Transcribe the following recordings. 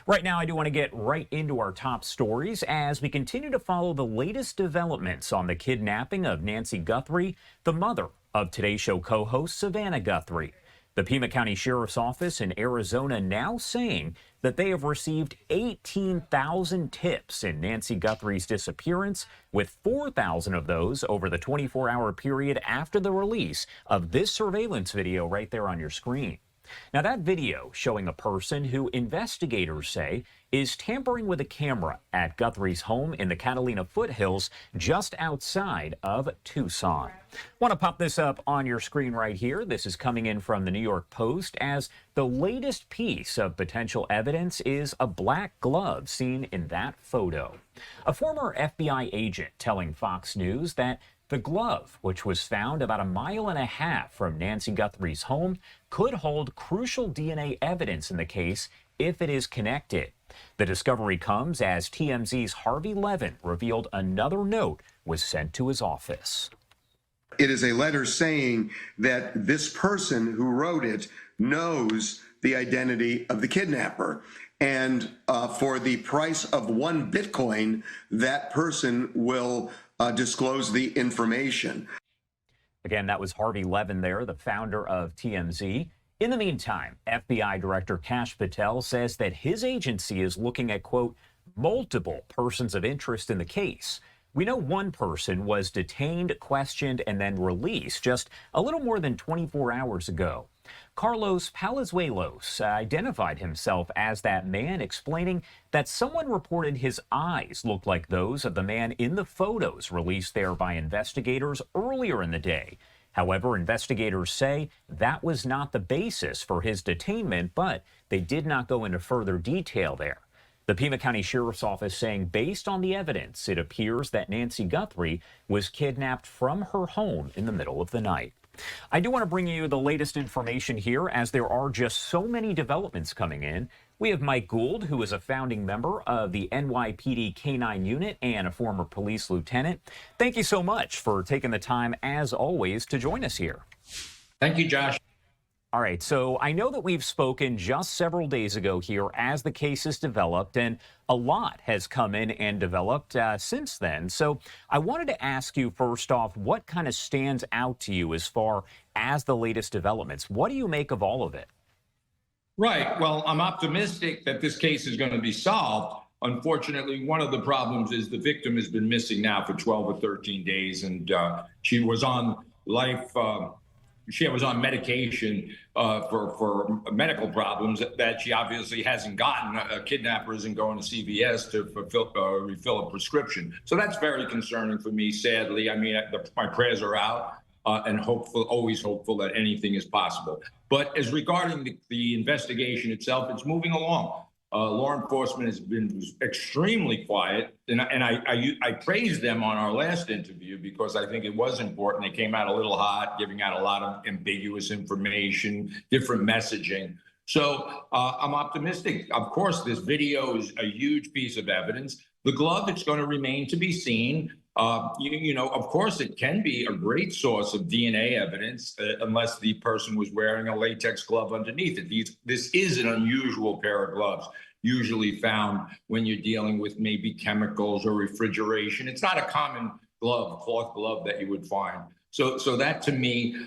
Right now, I do want to get right into our top stories as we continue to follow the latest developments on the kidnapping of Nancy Guthrie, the mother of Today's Show co-host Savannah Guthrie. The Pima County Sheriff's Office in Arizona now saying that they have received 18,000 tips in Nancy Guthrie's disappearance, with 4,000 of those over the 24-hour period after the release of this surveillance video right there on your screen. Now, that video showing a person who investigators say is tampering with a camera at Guthrie's home in the Catalina foothills just outside of Tucson. Want to pop this up on your screen right here. This is coming in from the New York Post as the latest piece of potential evidence is a black glove seen in that photo. A former FBI agent telling Fox News that the glove, which was found about 1.5 miles from Nancy Guthrie's home, could hold crucial DNA evidence in the case if it is connected. The discovery comes as TMZ's Harvey Levin revealed another note was sent to his office. It is a letter saying that this person who wrote it knows the identity of the kidnapper. And for the price of 1 Bitcoin, that person will disclose the information. Again, that was Harvey Levin there, the founder of TMZ. In the meantime, FBI Director Kash Patel says that his agency is looking at, quote, multiple persons of interest in the case. We know one person was detained, questioned, and then released just a little more than 24 hours ago. Carlos Palazuelos identified himself as that man, explaining that someone reported his eyes looked like those of the man in the photos released there by investigators earlier in the day. However, investigators say that was not the basis for his detainment, but they did not go into further detail there. The Pima County Sheriff's Office saying based on the evidence, it appears that Nancy Guthrie was kidnapped from her home in the middle of the night. I do want to bring you the latest information here as there are just so many developments coming in. We have Mike Gould, who is a founding member of the NYPD K-9 unit and a former police lieutenant. Thank you so much for taking the time, as always, to join us here. Thank you, Josh. All right, so I know that we've spoken just several days ago here as the case has developed, and a lot has come in and developed since then. So I wanted to ask you first off, what kind of stands out to you as far as the latest developments? What do you make of all of it? Right. Well, I'm optimistic that this case is going to be solved. Unfortunately, one of the problems is the victim has been missing now for 12 or 13 days, and she was on she was on medication for medical problems that she obviously hasn't gotten. A kidnapper isn't going to CVS to refill a prescription. So that's very concerning for me, sadly. I mean, my prayers are out and always hopeful that anything is possible. But as regarding the investigation itself, it's moving along. Law enforcement has been extremely quiet, and I praised them on our last interview because I think it was important. They came out a little hot, giving out a lot of ambiguous information, different messaging. So I'm optimistic. Of course, this video is a huge piece of evidence. The glove, it's going to remain to be seen. You know, of course, it can be a great source of DNA evidence unless the person was wearing a latex glove underneath it. This is an unusual pair of gloves, usually found when you're dealing with maybe chemicals or refrigeration. It's not a common glove, cloth glove that you would find. So that to me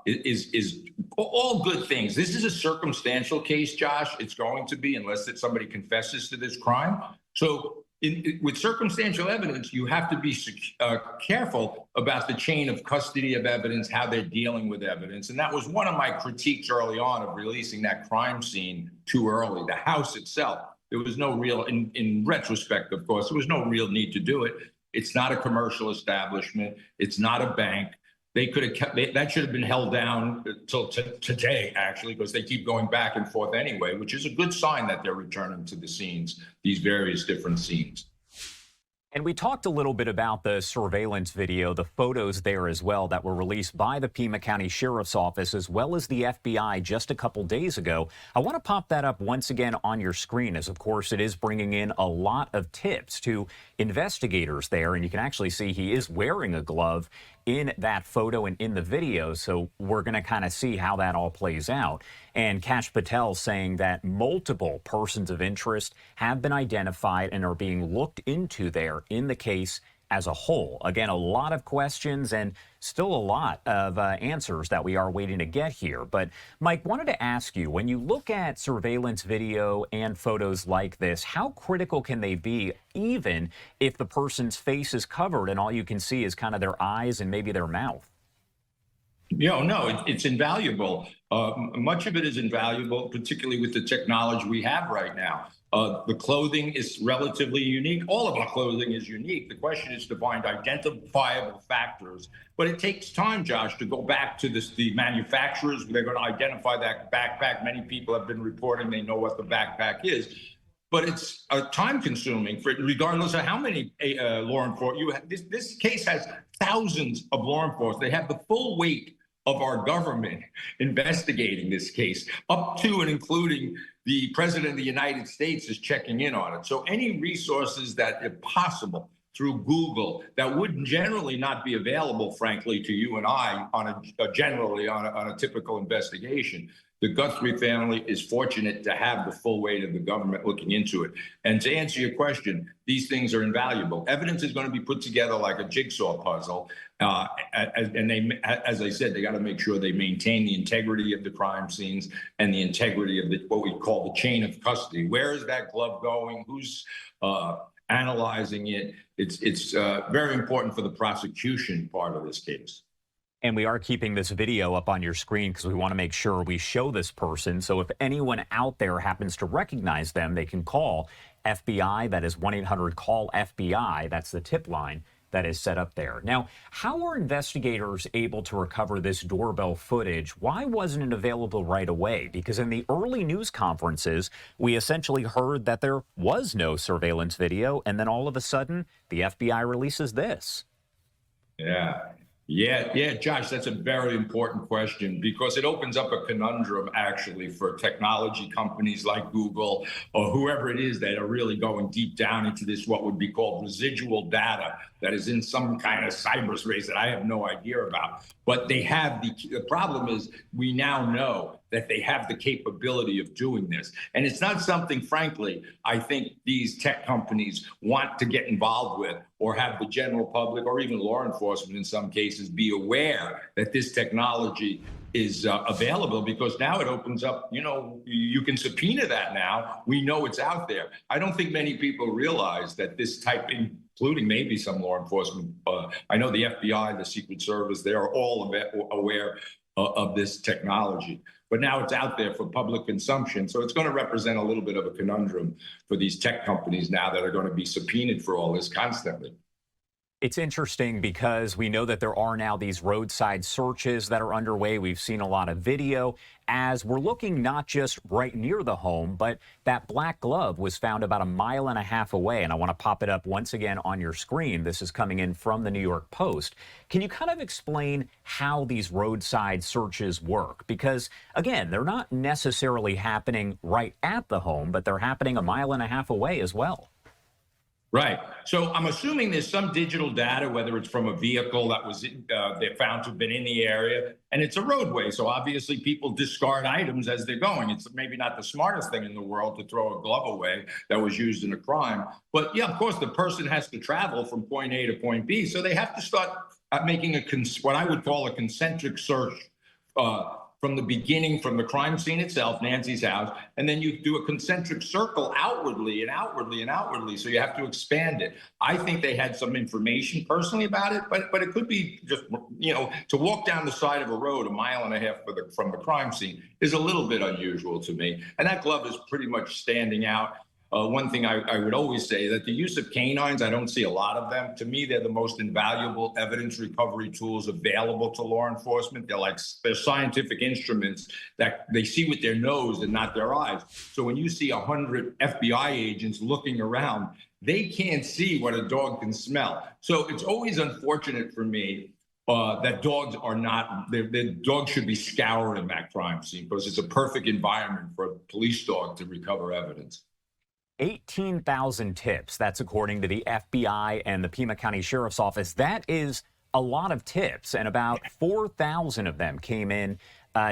is all good things. This is a circumstantial case, Josh. It's going to be unless somebody confesses to this crime. So with circumstantial evidence, you have to be careful about the chain of custody of evidence, how they're dealing with evidence. And that was one of my critiques early on of releasing that crime scene too early. The house itself, there was no real, in retrospect, of course, there was no real need to do it. It's not a commercial establishment. It's not a bank. They could have kept that should have been held down till today, actually, because they keep going back and forth anyway, which is a good sign that they're returning to the scenes, these various different scenes. And we talked a little bit about the surveillance video, the photos there as well that were released by the Pima County Sheriff's Office as well as the FBI just a couple days ago. I want to pop that up once again on your screen as, of course, it is bringing in a lot of tips to investigators there. And you can actually see he is wearing a glove in that photo and in the video. So we're going to kind of see how that all plays out. And Kash Patel saying that multiple persons of interest have been identified and are being looked into there in the case as a whole. Again, a lot of questions and still a lot of answers that we are waiting to get here. But Mike, wanted to ask you, when you look at surveillance video and photos like this, how critical can they be, even if the person's face is covered and all you can see is kind of their eyes and maybe their mouth? No, it's invaluable. Much of it is invaluable, particularly with the technology we have right now. The clothing is relatively unique. All of our clothing is unique. The question is to find identifiable factors. But it takes time, Josh, to go back to the manufacturers. They're going to identify that backpack. Many people have been reporting they know what the backpack is. But it's time consuming, regardless of how many law enforcement you have. This case has thousands of law enforcement. They have the full weight of our government investigating this case, up to and including the President of the United States is checking in on it. So any resources that, if possible, through Google, that would generally not be available, frankly, to you and I on a typical investigation. The Guthrie family is fortunate to have the full weight of the government looking into it. And to answer your question, these things are invaluable. Evidence is going to be put together like a jigsaw puzzle. And they, as I said, they got to make sure they maintain the integrity of the crime scenes and the integrity of what we call the chain of custody. Where is that glove going? Who's analyzing it? It's very important for the prosecution part of this case. And we are keeping this video up on your screen because we want to make sure we show this person. So if anyone out there happens to recognize them, they can call FBI. That is 1-800-CALL-FBI. That's the tip line that is set up there. Now, how are investigators able to recover this doorbell footage? Why wasn't it available right away? Because in the early news conferences, we essentially heard that there was no surveillance video. And then all of a sudden, the FBI releases this. Yeah, Josh, that's a very important question because it opens up a conundrum actually for technology companies like Google or whoever it is that are really going deep down into this, what would be called residual data that is in some kind of cyberspace that I have no idea about. But they have the problem is we now know that they have the capability of doing this. And it's not something, frankly, I think these tech companies want to get involved with or have the general public or even law enforcement in some cases be aware that this technology is available, because now it opens up, you can subpoena that now. We know it's out there. I don't think many people realize that this type, including maybe some law enforcement, I know the FBI, the Secret Service, they are all aware of this technology. But now it's out there for public consumption. So it's going to represent a little bit of a conundrum for these tech companies now that are going to be subpoenaed for all this constantly. It's interesting because we know that there are now these roadside searches that are underway. We've seen a lot of video as we're looking not just right near the home, but that black glove was found about 1.5 miles away. And I want to pop it up once again on your screen. This is coming in from the New York Post. Can you kind of explain how these roadside searches work? Because, again, they're not necessarily happening right at the home, but they're happening 1.5 miles away as well. Right. So I'm assuming there's some digital data, whether it's from a vehicle that was they found to have been in the area, and it's a roadway. So obviously people discard items as they're going. It's maybe not the smartest thing in the world to throw a glove away that was used in a crime. But yeah, of course, the person has to travel from point A to point B. So they have to start making what I would call a concentric search from the beginning, from the crime scene itself, Nancy's house, and then you do a concentric circle outwardly and outwardly and outwardly. So you have to expand it. I think they had some information personally about it, but it could be just, to walk down the side of a road 1.5 miles from the crime scene is a little bit unusual to me. And that glove is pretty much standing out. One thing I would always say that the use of canines, I don't see a lot of them. To me, they're the most invaluable evidence recovery tools available to law enforcement. They're scientific instruments that they see with their nose and not their eyes. So when you see 100 FBI agents looking around, they can't see what a dog can smell. So it's always unfortunate for me that dogs are not, their dogs should be scouring that crime scene because it's a perfect environment for a police dog to recover evidence. 18,000 tips. That's according to the FBI and the Pima County Sheriff's Office. That is a lot of tips, and about 4,000 of them came in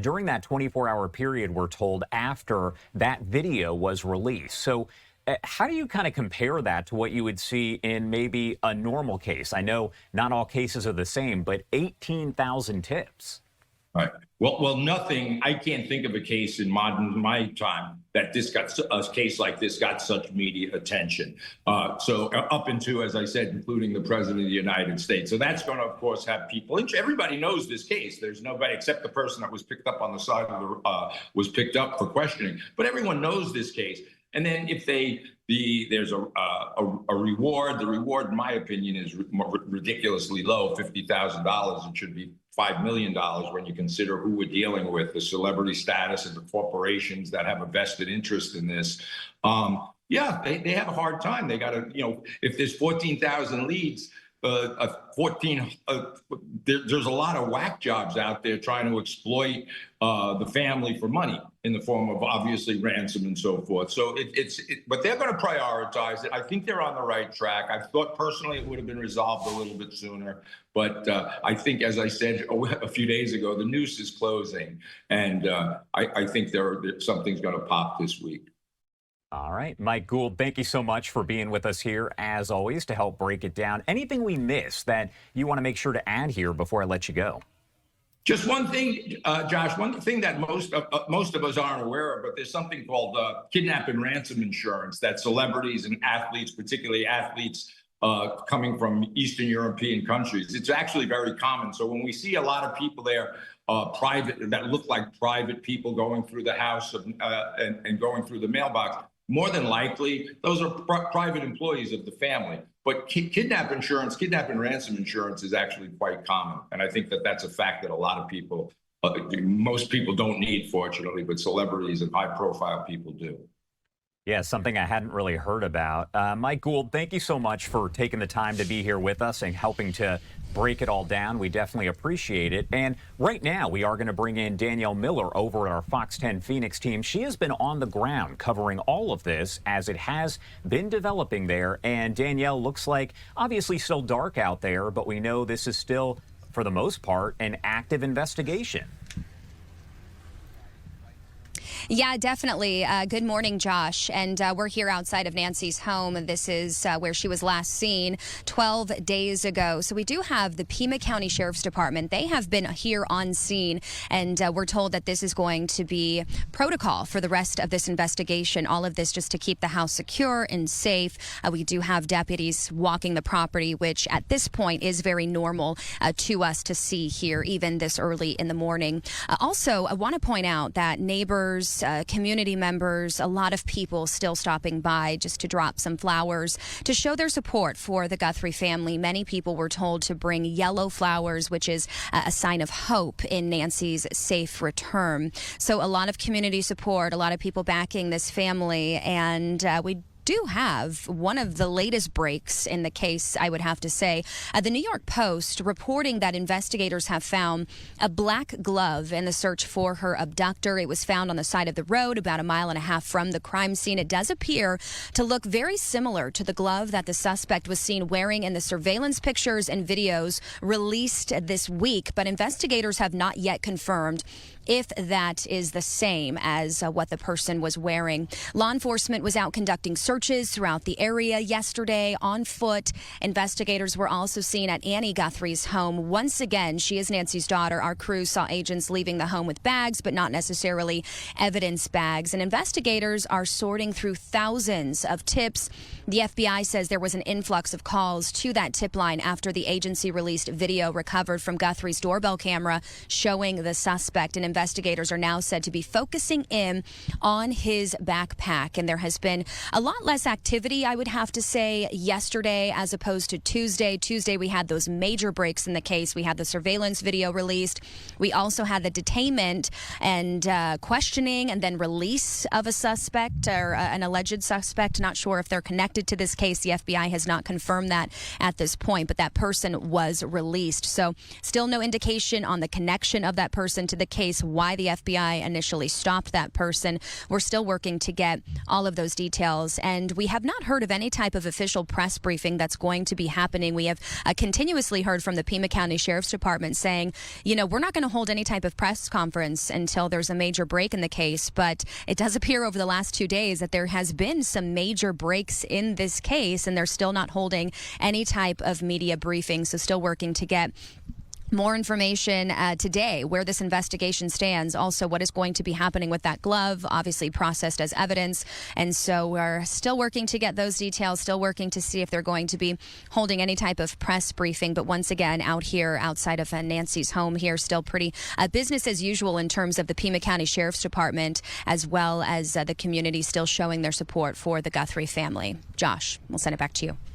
during that 24-hour period, we're told, after that video was released. So how do you kind of compare that to what you would see in maybe a normal case? I know not all cases are the same, but 18,000 tips. Right. Well, nothing. I can't think of a case in my time that a case like this got such media attention. So up into, as I said, including the president of the United States. So that's going to, of course, have people. Everybody knows this case. There's nobody except the person that was picked up on the side of the was picked up for questioning. But everyone knows this case. And then if there's a reward, the reward, in my opinion, is ridiculously low, $50,000. It should be $5 million when you consider who we're dealing with, the celebrity status of the corporations that have a vested interest in this. Yeah, they have a hard time. They got to, if there's 14,000 leads, there's a lot of whack jobs out there trying to exploit the family for money in the form of obviously ransom and so forth. So but they're going to prioritize it. I think they're on the right track. I thought personally it would have been resolved a little bit sooner, but I think, as I said a few days ago, the noose is closing, and I think something's going to pop this week. All right, Mike Gould, thank you so much for being with us here, as always, to help break it down. Anything we missed that you want to make sure to add here before I let you go? Just one thing, Josh, one thing that most of us aren't aware of, but there's something called kidnap and ransom insurance that celebrities and athletes, particularly athletes coming from Eastern European countries, it's actually very common. So when we see a lot of people there, that look like private people going through the house and going through the mailbox, more than likely, those are private employees of the family. But kidnap and ransom insurance is actually quite common. And I think that that's a fact that a lot of people, most people don't need, fortunately, but celebrities and high-profile people do. Yeah, something I hadn't really heard about. Mike Gould, thank you so much for taking the time to be here with us and helping to break it all down. We definitely appreciate it. And right now, we are going to bring in Danielle Miller over at our Fox 10 Phoenix team. She has been on the ground covering all of this as it has been developing there. And Danielle, looks like obviously still dark out there, but we know this is still, for the most part, an active investigation. Yeah, definitely. Good morning, Josh. And we're here outside of Nancy's home. This is where she was last seen 12 days ago. So we do have the Pima County Sheriff's Department. They have been here on scene, and we're told that this is going to be protocol for the rest of this investigation. All of this just to keep the house secure and safe. We do have deputies walking the property, which at this point is very normal to us to see here, even this early in the morning. Also, I want to point out that neighbors, community members, a lot of people still stopping by just to drop some flowers to show their support for the Guthrie family. Many people were told to bring yellow flowers, which is a sign of hope in Nancy's safe return. So a lot of community support, a lot of people backing this family, and we do have one of the latest breaks in the case, I would have to say. The New York Post reporting that investigators have found a black glove in the search for her abductor. It was found on the side of the road about 1.5 miles from the crime scene. It does appear to look very similar to the glove that the suspect was seen wearing in the surveillance pictures and videos released this week, but investigators have not yet confirmed if that is the same as what the person was wearing. Law enforcement was out conducting searches throughout the area yesterday on foot. Investigators were also seen at Annie Guthrie's home. Once again, she is Nancy's daughter. Our crew saw agents leaving the home with bags, but not necessarily evidence bags. And investigators are sorting through thousands of tips. The FBI says there was an influx of calls to that tip line after the agency released video recovered from Guthrie's doorbell camera showing the suspect. And investigators are now said to be focusing in on his backpack. And there has been a lot less activity, I would have to say, yesterday as opposed to Tuesday. Tuesday, we had those major breaks in the case. We had the surveillance video released. We also had the detainment and questioning and then release of a suspect or an alleged suspect. Not sure if they're connected to this case. The FBI has not confirmed that at this point, but that person was released. So still no indication on the connection of that person to the case why the FBI initially stopped that person. We're still working to get all of those details, and we have not heard of any type of official press briefing that's going to be happening. We have continuously heard from the Pima County Sheriff's Department saying, we're not going to hold any type of press conference until there's a major break in the case, but it does appear over the last 2 days that there has been some major breaks in this case, and they're still not holding any type of media briefing. So still working to get more information today, where this investigation stands, also what is going to be happening with that glove, obviously processed as evidence. And so we're still working to get those details, still working to see if they're going to be holding any type of press briefing. But once again, out here outside of Nancy's home here, still pretty business as usual in terms of the Pima County Sheriff's Department, as well as the community still showing their support for the Guthrie family. Josh, we'll send it back to you.